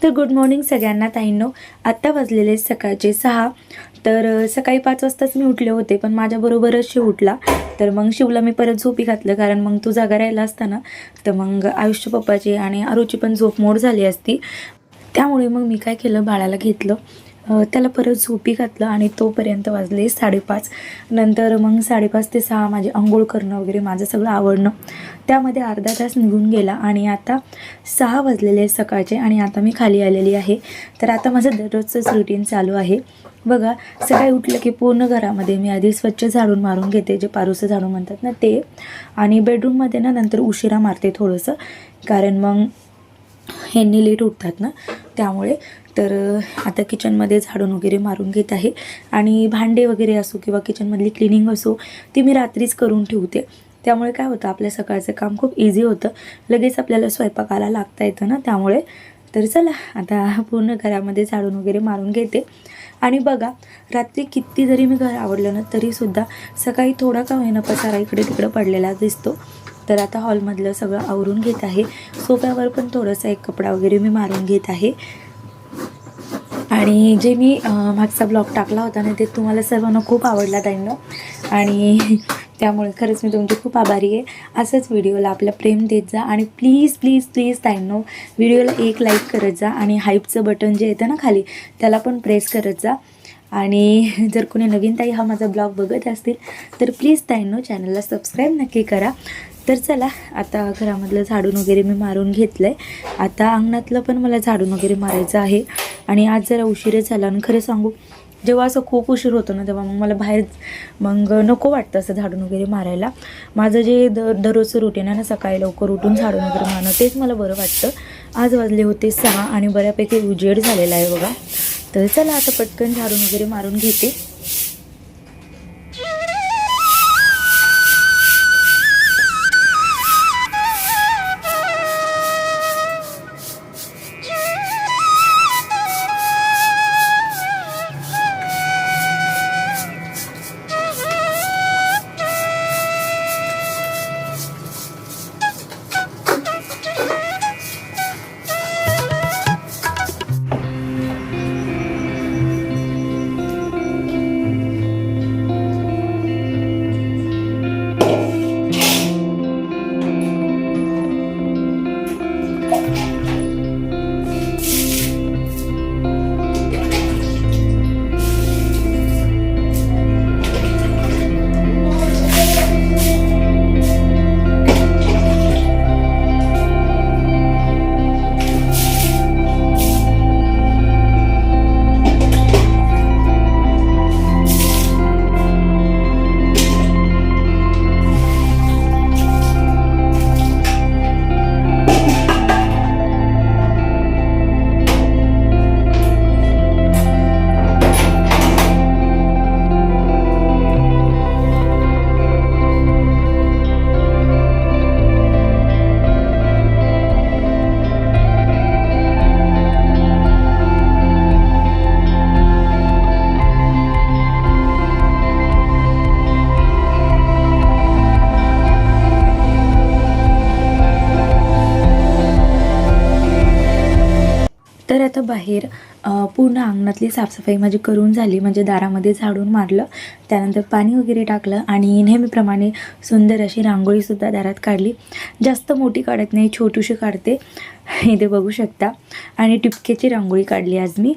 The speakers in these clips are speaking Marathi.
तर गुड मॉर्निंग सगळ्यांना ताईंनो. आत्ता वाजलेले सकाळचे 6. तर सकाळी 5 वाजताच मी उठले होते, पण माझ्याबरोबरच शिव उठला. तर मग शिवला मी परत झोपी घातलं, कारण मग तू जागा राहिला असता ना तर मग आयुष्य पप्पाची आणि आरूची पण झोप मोड झाली असती. त्यामुळे मग मी काय केलं, बाळाला घेतलं, त्याला परत झोपी घातलं आणि तोपर्यंत वाजले 5:30. नंतर मग 5:30 ते 6 माझे अंघोळ करणं वगैरे माझं सगळं आवडणं, त्यामध्ये अर्धा तास निघून गेला. आणि आता 6 वाजलेले सकाळचे आणि आता मी खाली आलेली आहे. तर आता माझं दररोजचंच रुटीन चालू आहे. बघा, सकाळी उठलं की पूर्ण घरामध्ये मी आधी स्वच्छ झाडून मारून घेते, जे पारूचं झाडू म्हणतात ना ते. आणि बेडरूममध्ये ना नंतर उशिरा मारते थोडंसं, कारण मग ह्यांनी लेट उठतात ना त्यामुळे. तर आता किचनमध्ये झाडून वगैरे मारून घेत आहे. आणि भांडे वगैरे असो किंवा किचनमधली क्लिनिंग असो ती मी रात्रीच करून ठेवते. त्यामुळे काय होतं, आपल्या सकाळचं काम खूप इझी होतं, लगेच आपल्याला स्वयंपाकाला लागता येतं ना त्यामुळे. तर चला आता पूर्ण घरामध्ये झाडून वगैरे मारून घेते. आणि बघा, रात्री किती जरी मी घर आवडलं ना तरीसुद्धा सकाळी थोडा का होईना पसारा इकडे तिकडं पडलेला दिसतो. तर आता हॉलमधलं सगळं आवरून घेत आहे. सोफ्यावर पण थोडासा एक कपडा वगैरे मी मारून घेत आहे. आणि जे मी मागचा ब्लॉग टाकला होता ना ते तुम्हाला सर्वांना खूप आवडला ताईंनो, आणि त्यामुळे खरंच मी तुमची खूप आभारी आहे. असंच व्हिडिओला आपलं प्रेम देत जा. आणि प्लीज प्लीज प्लीज ताईंनो, व्हिडिओला एक लाईक करत जा आणि हाईपचं बटन जे येतं ना खाली त्याला पण प्रेस करत जा. आणि जर कोणी नवीन ताई हा माझा ब्लॉग बघत असतील तर प्लीज ताईंनो चॅनलला सबस्क्राईब नक्की करा. तर चला आता घरामधलं झाडून वगैरे मी मारून घेतलं आहे. आता अंगणातलं पण मला झाडून वगैरे मारायचं आहे. आणि आज जरा उशीरच झाला. आणि खरं सांगू, जेव्हा असं खूप उशीर होतो ना तेव्हा मग मला बाहेर मग नको वाटतं असं झाडून वगैरे मारायला. माझं जे दररोजचं रुटीन आहे ना, सकाळी लवकर उठून झाडून वगैरे मारणं, तेच मला बरं वाटतं. आज वाजले होते 6 आणि बऱ्यापैकी उजेड झालेला आहे बघा. तर चला आता पटकन झाडून वगैरे मारून घेते. तर आता बाहेर पूर्ण अंगणातली साफसफाई माझी करून झाली. म्हणजे दारामध्ये झाडून मारलं, त्यानंतर पाणी वगैरे टाकलं आणि नेहमीप्रमाणे सुंदर अशी रांगोळीसुद्धा दारात काढली. जास्त मोठी काढत नाही, छोटीशी काढते, इथे बघू शकता. आणि टिपक्याची रांगोळी काढली आज मी.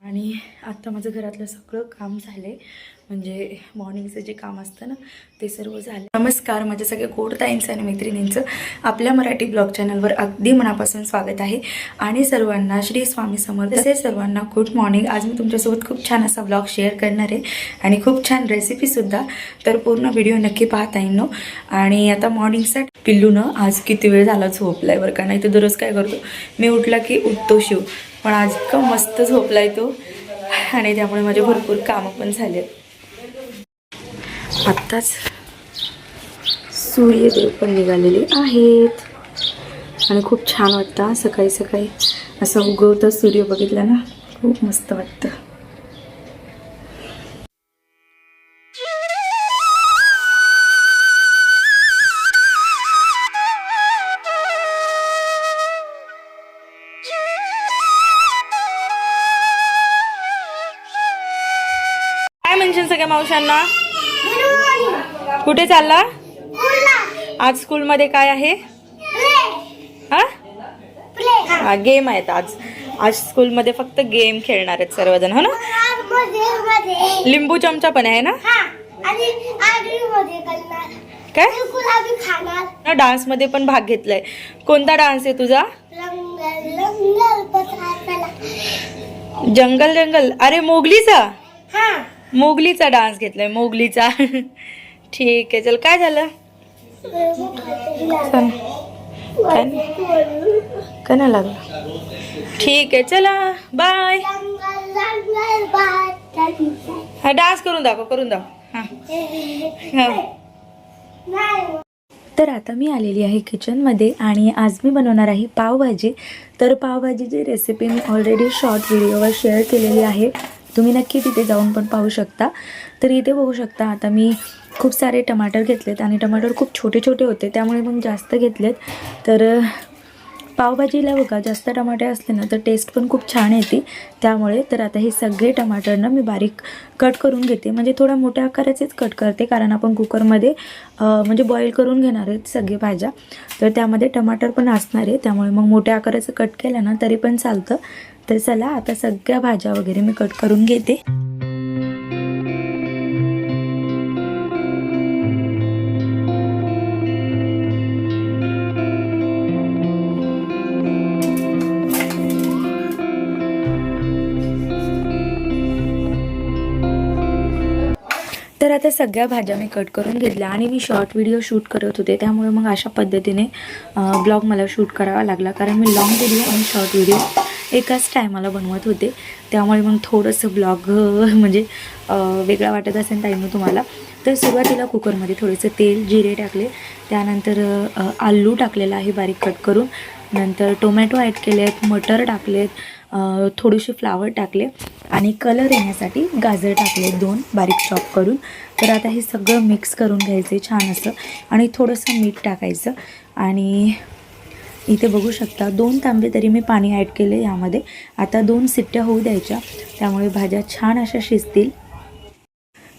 आणि आत्ता माझं घरातलं सगळं काम झालं आहे, म्हणजे मॉर्निंगचं जे काम असतं ना ते सर्व झालं. नमस्कार माझ्या सगळ्या गोड ताईंचं आणि मैत्रिणींचं आपल्या मराठी ब्लॉग चॅनलवर अगदी मनापासून स्वागत आहे. आणि सर्वांना श्री स्वामी समर्थ. तसेच सर्वांना गुड मॉर्निंग. आज मी तुमच्यासोबत खूप छान असा ब्लॉग शेअर करणार आहे आणि खूप छान रेसिपीसुद्धा. तर पूर्ण व्हिडिओ नक्की पाहता येईन. आणि आता मॉर्निंगचा पिल्लूनं आज किती वेळ झाला झोपलाय बरं का. नाही तर दररोज काय करतो, मी उठला की उठतो शिव, पण आज इतकं मस्त झोपलाय तो. आणि त्यामुळे माझे भरपूर कामं पण झाले. आत्ताच सूर्यदेव पण निघालेले आहेत आणि खूप छान वाटतं सकाळी सकाळी असं उगवतं सूर्य बघितला ना, खूप मस्त वाटतं. काय म्हणशील सगळ्या मावशांना? कुठे चालला आज? स्कूलमध्ये काय आहे? हा गेम आहेत आज. आज स्कूलमध्ये फक्त गेम खेळणार आहेत सर्वजण, हो ना? लिंबू चमचा पण आहे ना? काय डान्स मध्ये पण भाग घेतलाय? कोणता डान्स आहे तुझा? जंगल जंगल. अरे मोगलीचा, मोगलीचा डान्स घेतलाय, मोगलीचा. ठीक आहे, चल. काय झालं? काय नाही लागलं. ठीक आहे, चला बाय. हा डान्स करून दाखव, करून दाखव. हा. तर आता मी आलेली आहे किचनमध्ये आणि आज मी बनवणार आहे पावभाजी. तर पावभाजीची रेसिपी मी ऑलरेडी शॉर्ट व्हिडिओवर शेअर केलेली आहे, तुम्ही नक्की तिथे जाऊन पण पाहू शकता. तर इथे बघू शकता आता मी खूप सारे टमाटर घेतलेत आणि टमाटर खूप छोटे छोटे होते, त्यामुळे मग जास्त घेतलेत. तर पावभाजीला बघा जास्त टमाटे असले ना तर टेस्ट पण खूप छान येते, त्यामुळे. तर आता हे सगळे टमाटरनं मी बारीक कट करून घेते, म्हणजे थोड्या मोठ्या आकाराचेच कट करते, कारण आपण कुकरमध्ये म्हणजे बॉईल करून घेणार आहेत सगळे भाज्या, तर त्यामध्ये टमाटर पण असणार आहे, त्यामुळे मग मोठ्या आकाराचं कट केलं ना तरी पण चालतं. तर चला आता सगळ्या भाज्या वगैरे मी कट करून घेते. तर आता सगळ्या भाज्या मी कट करून घेतल्या आणि मी शॉर्ट व्हिडिओ शूट करत होते, त्यामुळे मग अशा पद्धतीने ब्लॉग मला शूट करावा लागला, कारण मी लॉंग व्हिडिओ आणि शॉर्ट व्हिडिओ एकाच टायमाला बनवत होते, त्यामुळे मग थोडंसं ब्लॉग म्हणजे वेगळा वाटत असेल टाईम तुम्हाला. तर सुरुवातीला कुकरमध्ये थोडेसे तेल जिरे टाकले, त्यानंतर आलू टाकलेला आहे बारीक कट करून, नंतर टोमॅटो ॲड केलेत, मटर टाकलेत, थोडीशी फ्लावर टाकले आणि कलर येण्यासाठी गाजर टाकले 2 बारीक चॉप करून. तर आता हे सगळं मिक्स करून घ्यायचं छान असं आणि थोडंसं मीठ टाकायचं. आणि इथे बघू शकता 2 तांबे तरी मी पाणी ॲड केले यामध्ये. आता 2 शिट्ट्या होऊ द्यायच्या, त्यामुळे भाज्या छान अशा शिजतील.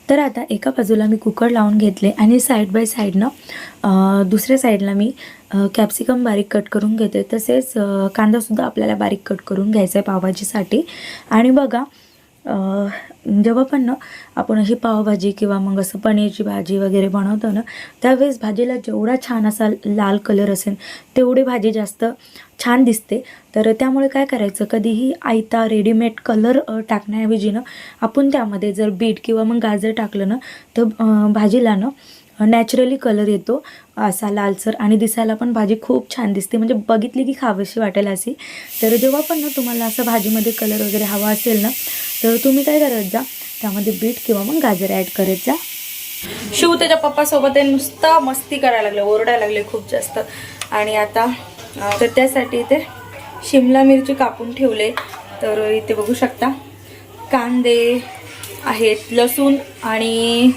तर आता एका बाजूला मी कुकर लावून घेतले आणि साईड बाय साईडनं दुसऱ्या साईडला मी कॅप्सिकम बारीक कट करून घेते, तसेच कांदासुद्धा आपल्याला बारीक कट करून घ्यायचा आहे पावभाजीसाठी. आणि बघा जेव्हा पण ना आपण अशी पावभाजी किंवा मग असं पनीरची भाजी वगैरे बनवतो ना, त्यावेळेस भाजीला जेवढा छान असा लाल कलर असेल तेवढी भाजी जास्त छान दिसते. तर त्यामुळे काय करायचं, कधीही आयता रेडीमेड कलर टाकण्याऐवजी ना आपण त्यामध्ये जर बीट किंवा मग गाजर टाकलं ना तर भाजीला ना नॅचरली कलर येतो असा लालसर, आणि दिसायला पण भाजी खूप छान दिसते, म्हणजे बघितली की खावीशी वाटेल अशी. तर जेव्हा पण ना तुम्हाला असं भाजीमध्ये कलर वगैरे हवा असेल ना तर तुम्ही काय करत जा, त्यामध्ये बीट किंवा मग गाजर ॲड करत जा. शिव त्याच्या पप्पासोबत नुसता मस्ती करायला लागले, ओरडायला लागले खूप जास्त. आणि आता तर त्यासाठी इथे शिमला मिरची कापून ठेवले. तर इथे बघू शकता कांदे आहेत, लसूण आणि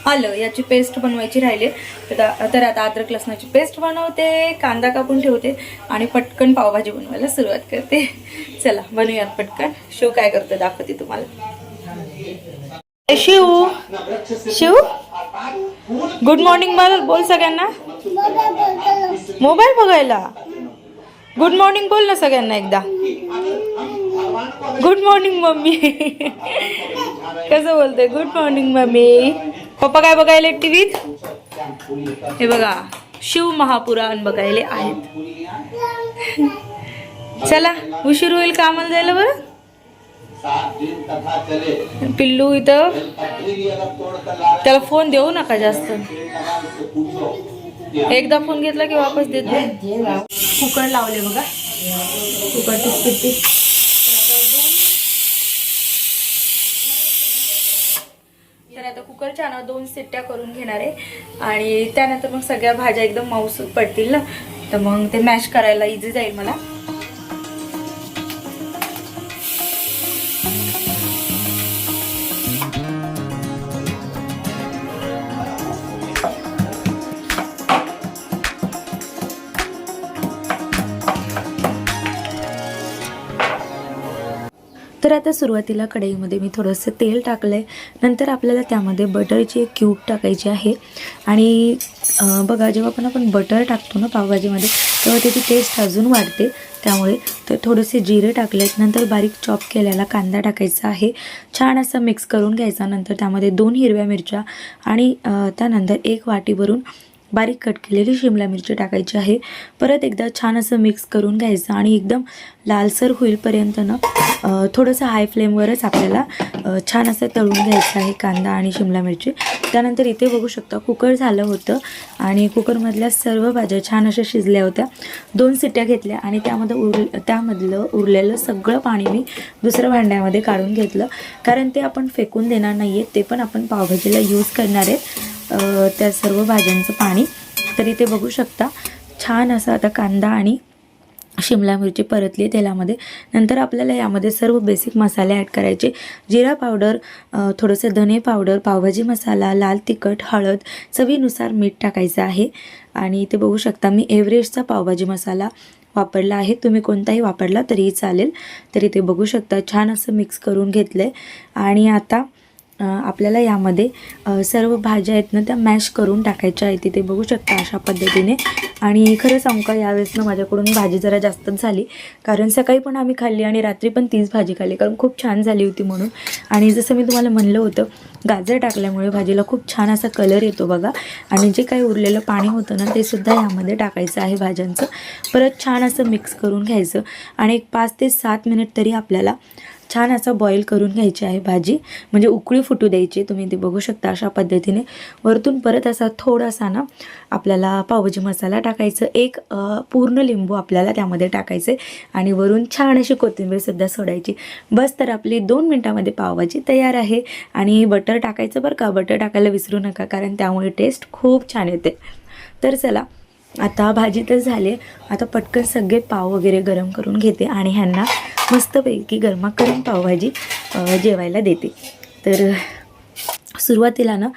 आलं याची पेस्ट बनवायची राहिली. तर आता अद्रक लसणाची पेस्ट बनवते, कांदा कापून ठेवते आणि पटकन पावभाजी बनवायला सुरुवात करते. चला बनवूयात पटकन. शिव काय करतो दाखवते तुम्हाला. शिव शिव गुड मॉर्निंग बोल सगळ्यांना. मोबाईल बघायला गुड मॉर्निंग बोल ना सगळ्यांना एकदा. Good morning mummy. कसं बोलतोय गुड मॉर्निंग मम्मी. पप्पा काय बघायले टीव्हीत? हे बघा शिव महापुराण बघायले आहेत. चला उशीर होईल कामाला जायला बरं. पिल्लू इथं, त्याला फोन देऊ नका जास्त, एकदा फोन घेतला की वापस देत नाही. कुकर लावले बघा, कुकर टिक. तर आता कुकरच्या ना 2 शिट्ट्या करून घेणार आहे आणि त्यानंतर मग सगळ्या भाज्या एकदम मऊसूत पडतील ना. तर मग ते मॅश करायला इझी जाईल मला. तर आता सुरुवातीला कढईमध्ये मी थोडंसं तेल टाकलं आहे. नंतर आपल्याला त्यामध्ये बटरची एक क्यूब टाकायची आहे. आणि बघा, जेव्हा पण आपण बटर टाकतो ना पावभाजीमध्ये, तेव्हा त्याची टेस्ट अजून वाढते. त्यामुळे तर थोडेसे जिरे टाकलेत. नंतर बारीक चॉप केलेला कांदा टाकायचा आहे. छान असं मिक्स करून घ्यायचा. नंतर त्यामध्ये 2 हिरव्या मिरच्या आणि त्यानंतर 1 वाटी भरून बारीक कट केलेली शिमला मिरची टाकायची आहे. परत एकदा छान असं मिक्स करून घ्यायचं आणि एकदम लालसर होईपर्यंत ना थोडंसं हाय फ्लेमवरच आपल्याला छान असं तळून घ्यायचं आहे कांदा आणि शिमला मिरची. त्यानंतर इथे बघू शकता कुकर झालं होतं आणि कुकरमधल्या सर्व भाज्या छान अशा शिजल्या होत्या. 2 शिट्ट्या घेतल्या आणि त्यामधलं उरलेलं सगळं पाणी मी दुसऱ्या भांड्यामध्ये काढून घेतलं. कारण ते आपण फेकून देणार नाही आहे, ते पण आपण पावभाजीला यूज करणार आहेत त्या सर्व भाज्यांचं पाणी. तर इथे बघू शकता छान असं आता कांदा आणि शिमला मिरची परतली तेलामध्ये. नंतर आपल्याला यामध्ये सर्व बेसिक मसाले ॲड करायचे. जिरा पावडर, थोडंसं धने पावडर, पावभाजी मसाला, लाल तिखट, हळद, चवीनुसार मीठ टाकायचं आहे. आणि इथे बघू शकता मी एव्हरेस्टचा पावभाजी मसाला वापरला आहे. तुम्ही कोणताही वापरला तरीही चालेल. तर इथे बघू शकता छान असं मिक्स करून घेतलं आहे. आणि आता आपल्याला यामध्ये सर्व भाज्या आहेत ना त्या मॅश करून टाकायच्या आहेत. तिथे बघू शकता अशा पद्धतीने. आणि खरं सांगू का, यावेळेस ना माझ्याकडून भाजी जरा जास्तच झाली, कारण सकाळी पण आम्ही खाल्ली आणि रात्री पण तीच भाजी खाल्ली, कारण खूप छान झाली होती म्हणून. आणि जसं मी तुम्हाला म्हणलं होतं, गाजर टाकल्यामुळे भाजीला खूप छान असा कलर येतो बघा. आणि जे काही उरलेलं पाणी होतं ना ते सुद्धा यामध्ये टाकायचं आहे भाज्यांचं. परत छान असं मिक्स करून घ्यायचं आणि एक 5 ते 7 मिनिट तरी आपल्याला छान असं बॉईल करून घ्यायची आहे भाजी, म्हणजे उकळी फुटू द्यायची. तुम्ही ते बघू शकता अशा पद्धतीने. वरतून परत असा थोडासा ना आपल्याला पावभाजी मसाला टाकायचं. एक पूर्ण लिंबू आपल्याला त्यामध्ये टाकायचं आणि वरून छान अशी कोथिंबीरसुद्धा सोडायची. बस, तर आपली 2 मिनटामध्ये पावभाजी तयार आहे. आणि बटर टाकायचं बरं का, बटर टाकायला विसरू नका, कारण त्यामुळे टेस्ट खूप छान येते. तर चला, आता भाजी तर झाली आहे. आता पटकन सगळे पाव वगैरे गरम करून घेते आणि ह्यांना मस्तपैकी गरमागरम पावभाजी जेवायला देते. तर सुरुवातीला ना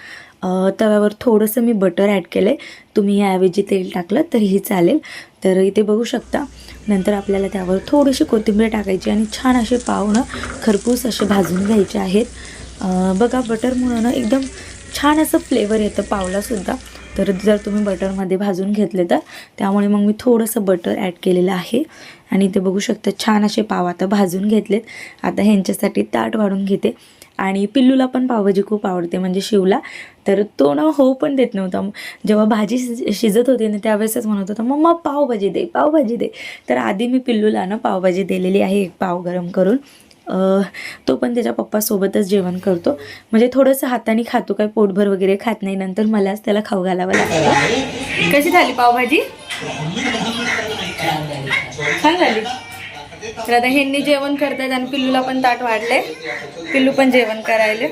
तव्यावर थोडंसं मी बटर ॲड केलं आहे. तुम्ही याऐवजी तेल टाकलं तरीही चालेल. तर इथे बघू शकता. नंतर आपल्याला त्यावर थोडीशी कोथिंबीर टाकायची आणि छान असे पाव ना खरपूस असे भाजून घ्यायचे आहेत. बघा, बटरमुळं ना एकदम छान असं फ्लेवर येतं पावलासुद्धा. तर जर तुम्ही बटरमध्ये भाजून घेतले तर त्यामुळे मग मी थोडंसं बटर ॲड केलेलं आहे. आणि ते बघू शकता छान असे पाव आता भाजून घेतलेत. आता ह्यांच्यासाठी ताट वाढून घेते. आणि पिल्लूला पण पावभाजी खूप आवडते, म्हणजे शिवला. तर तो ना होऊ पण देत नव्हता. जेव्हा भाजी शिजत होती ना त्यावेळेसच म्हणत होता, मम्मा पावभाजी दे, पावभाजी दे. तर आधी मी पिल्लूला ना पावभाजी दिलेली आहे, एक पाव गरम करून. तो पण त्याच्या पप्पासोबतच जेवण करतो, म्हणजे थोडंसं हाताने खातो, काय पोटभर वगैरे खात नाही. नंतर मलाच त्याला खाऊ घालावं लागतं. कशी झाली पावभाजी? छान झाली. तर आता ह्यांनी जेवण करतायत आणि पिल्लूला पण ताट वाढले. पिल्लू पण जेवण करायले.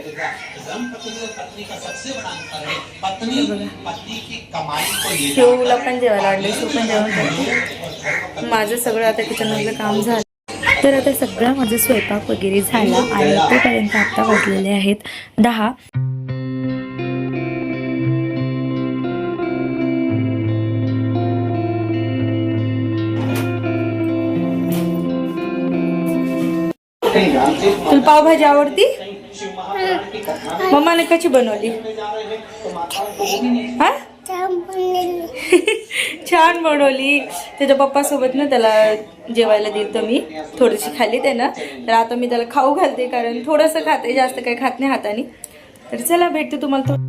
शिवला पण जेवायला वाढले, शिव पण जेवण करते. माझं सगळं आता किचनमधलं काम झालं. तर आता सगळं माझं स्वयंपाक वगैरे झाला आणि तोपर्यंत आता वाजलेले आहेत 10. तुला पावभाजी आवडती? मम्माने कशी बनवली? हा, छान बनवली. त्याच्या पप्पासोबत ना त्याला जेवायला दिलं तर मी थोडीशी खाल्ली त्यानं. तर आता मी त्याला खाऊ घालते, कारण थोडंसं खाते, जास्त काही खात नाही हाताने. तर चला, भेटते तुम्हाला.